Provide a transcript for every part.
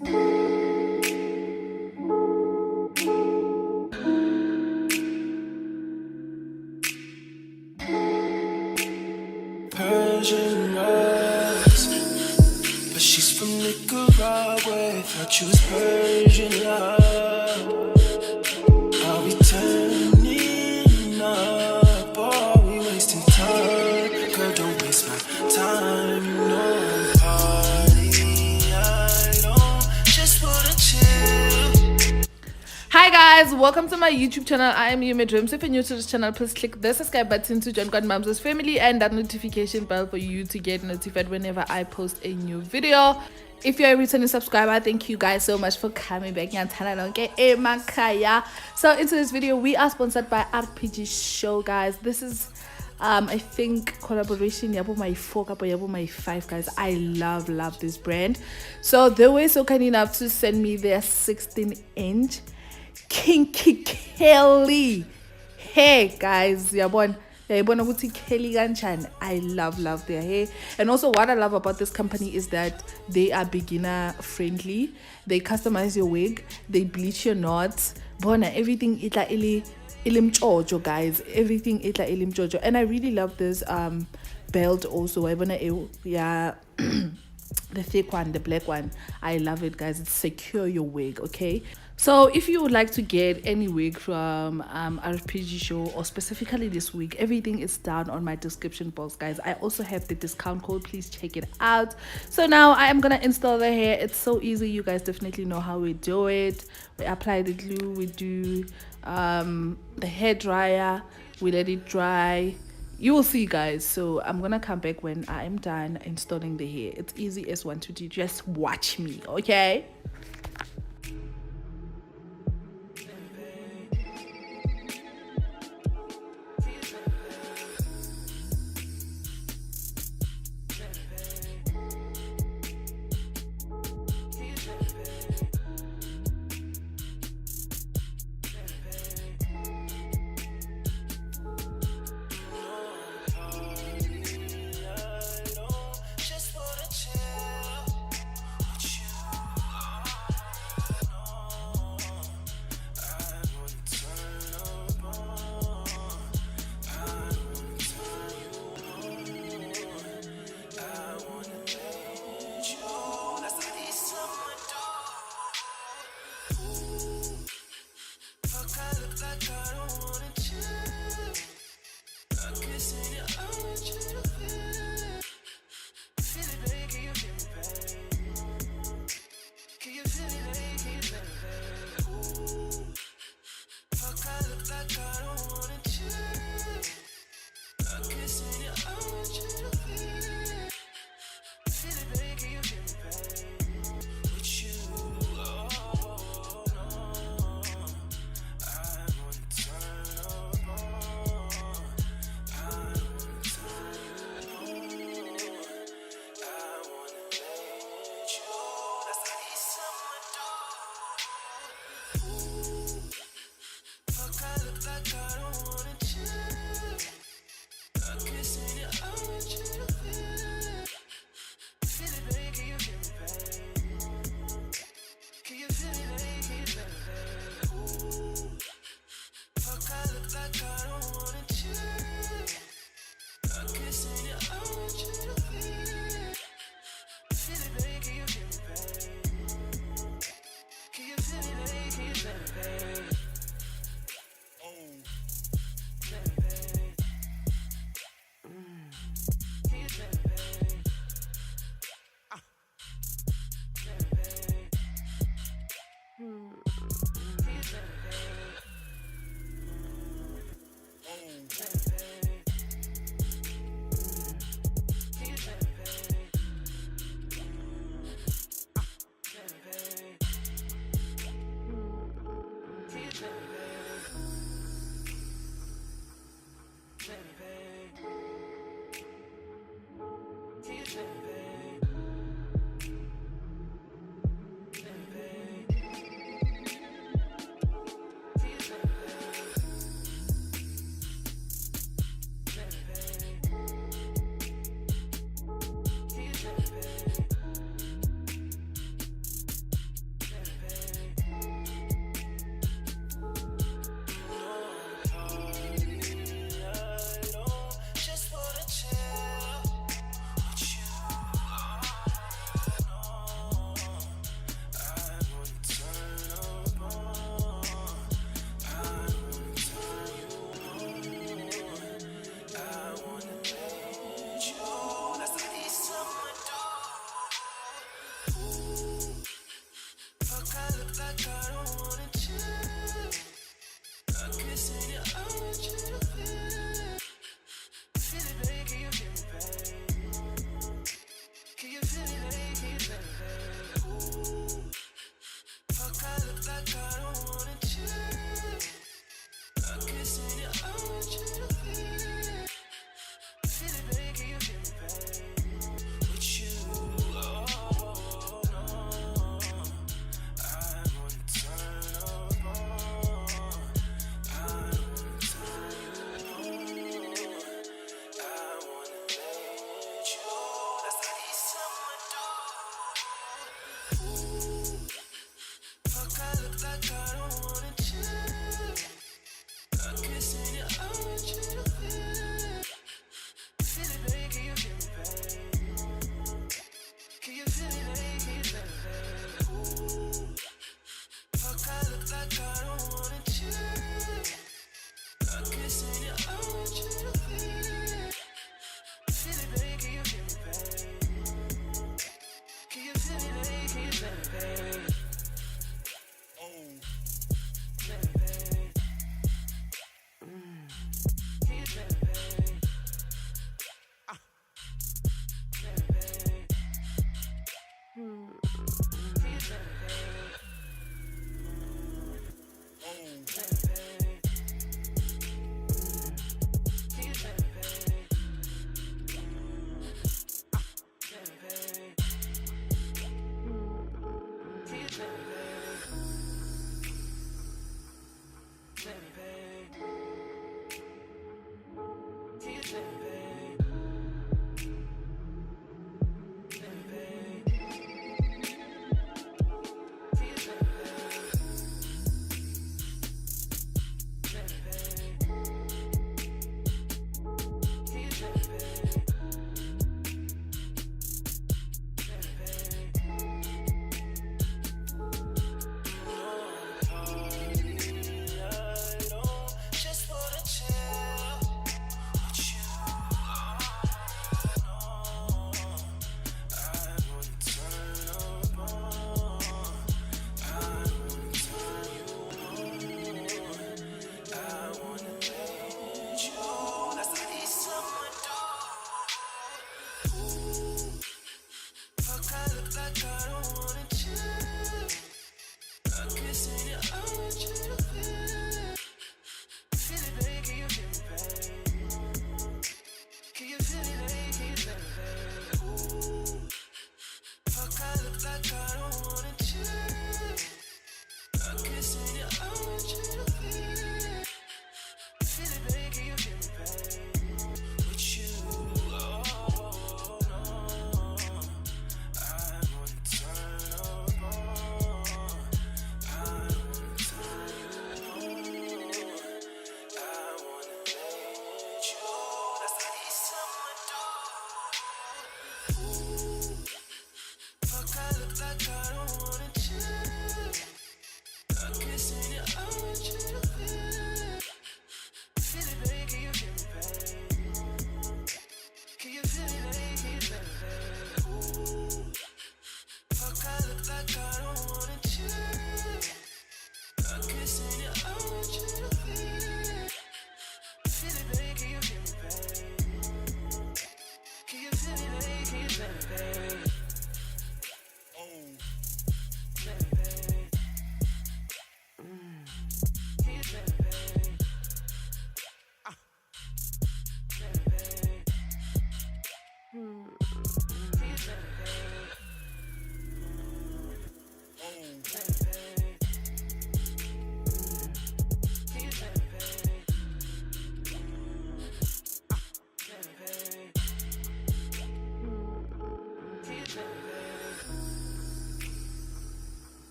Persian rose, but she's from Nicaragua. Thought you was Persian love. Are we turning up? Or are we wasting time? Girl, don't waste my time. You know party. I don't just wanna chill. Hi guys, welcome to my YouTube channel. I am Yume Dreams. If you're new to this channel, please click the subscribe button to join God Mom's family and that notification bell for you to get notified whenever I post a new video. If you're a returning subscriber, thank you guys so much for coming back. So into this video, we are sponsored by Rpgshow, guys. This is I think collaboration yabo my 4 couple yabo my 5, guys. I love this brand. So they were so kind enough to send me their 16-inch kinky Kelly hair, guys. Yabona ukuthi Kelly kanchan. I love their hair. And also what I love about this company is that they are beginner friendly. They customize your wig, they bleach your knots, bona everything itla ilim jojo, guys. Everything itla ilim jojo. And I really love this belt also. I wanna yeah the thick one, the black one. I love it, guys. It's secure your wig, okay? So if you would like to get any wig from Rpgshow, or specifically this wig, everything is down on my description box, guys. I also have the discount code. Please check it out. So now I am gonna install the hair. It's so easy. You guys definitely know how we do it. We apply the glue, we do the hair dryer, we let it dry. You will see, guys. So I'm gonna come back when I am done installing the hair. It's easy as 1 2 3. Just watch me, okay? Fuck, I look like I look like I don't wanna chill. I'm kissing you, I want you to feel it. Feel it, baby, can you feel me, babe? Can you feel it, baby, can you feel me, babe? Ooh, fuck, I look like I don't wanna chill. I'm kissing you, I want you to feel it. Feel it, baby, can you feel me, babe? Can you feel it, baby, can you feel me, babe? Oh, feel me, babe. Can you feel me, babe? Feel me, babe. Can you feel me, babe? Oh, feel me, babe. Can you feel me, babe? Feel me, babe. Can you feel me, babe? Feel me, babe. Can you feel me, babe? Feel me, babe. Can you feel me, babe? Feel me, babe. Can you feel me, babe? Feel me, babe. I don't just wanna chill with you. No, I wanna turn up on. I wanna turn you on. I wanna let you. That's the least someone do. Ooh, fuck, I look like I don't wanna chill. I'm kissing you, I want you to feel it. Feel it, baby, can you feel me, babe? Can you feel it, baby, can you feel me, babe? Ooh, fuck, I look like I don't wanna chill. I'm kissing you, I want you to feel it. Feel it, baby, can you feel me, babe? With you, oh, no. I wanna turn up on. I wanna turn you on. I wanna let you. That's the least someone do. Ooh, fuck, I look like I don't wanna chill. I'm kissing you, I want you to feel it. Feel it, baby, can you feel me, babe? Can you feel it, baby, can you feel me, babe? Ooh, fuck, I look like I don't wanna chill. I'm kissing you, I want you to feel it. Feel it, baby, can you feel me, babe? Can you feel it, baby, can you feel me, babe? Oh, feel me, babe. Can you feel me, babe? Feel me, babe. Can you feel me, babe? Oh, feel me, babe. Can you feel me, babe? Feel me, babe. Can you feel me, babe?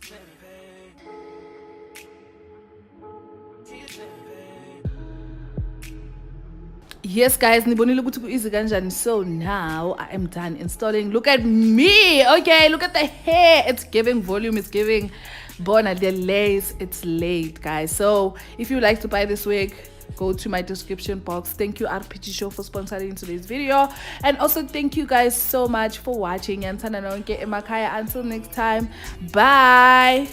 Feel me, babe. Can you feel me, babe? Yes guys, nibonile ukuthi ku-easy kanjani. So now I am done installing. Look at me. Okay, look at the hair. It's giving volume, it's giving bona the lace. It's late guys. So if you like to buy this wig, go to my description box. Thank you RPG Show for sponsoring today's video, and also thank you guys so much for watching. Until next time, bye.